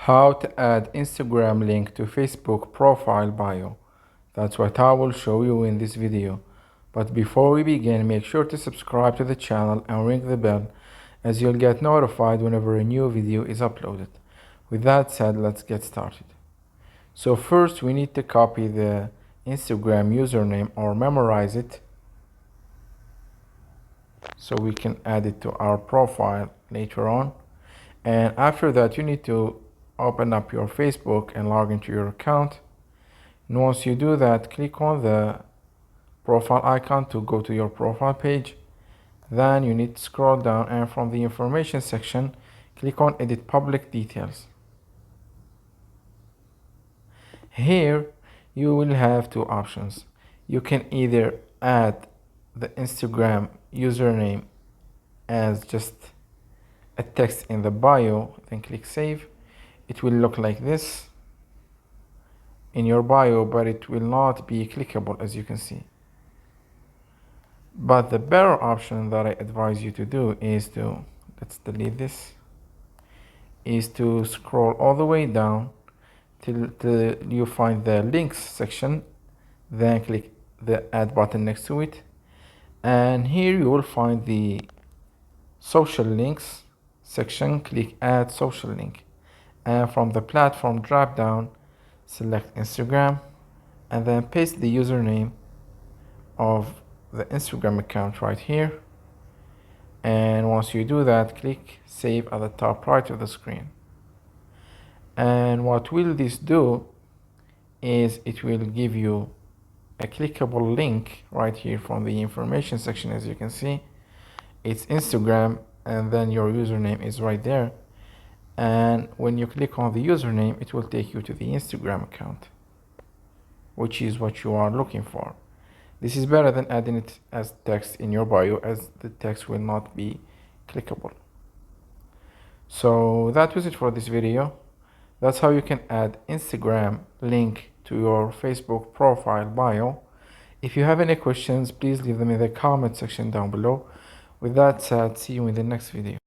How to add Instagram link to Facebook profile bio. That's what I will show you in this video. But before we begin, make sure to subscribe to the channel and ring the bell as you'll get notified whenever a new video is uploaded. With that said, let's get started. So first we need to copy the Instagram username or memorize it so we can add it to our profile later on. And after that you need to open up your Facebook and log into your account. And once you do that, click on the profile icon to go to your profile page. Then you need to scroll down and from the information section, click on edit public details. Here you will have two options. You can either add the Instagram username as just a text in the bio, then click save. It will look like this in your bio, but it will not be clickable, as you can see. But the better option that I advise you to do is to, let's delete this, is to scroll all the way down till you find the links section, then click the add button next to it, and here you will find the social links section. Click add social link, and from the platform drop down select Instagram and then paste the username of the Instagram account right here. And once you do that, click save at the top right of the screen. And what will this do is it will give you a clickable link right here from the information section. As you can see, it's Instagram and then your username is right there. And when you click on the username, it will take you to the Instagram account, which is what you are looking for. This is better than adding it as text in your bio, as the text will not be clickable. So that was it for this video. That's how you can add Instagram link to your Facebook profile bio. If you have any questions, please leave them in the comment section down below. With that said, see you in the next video.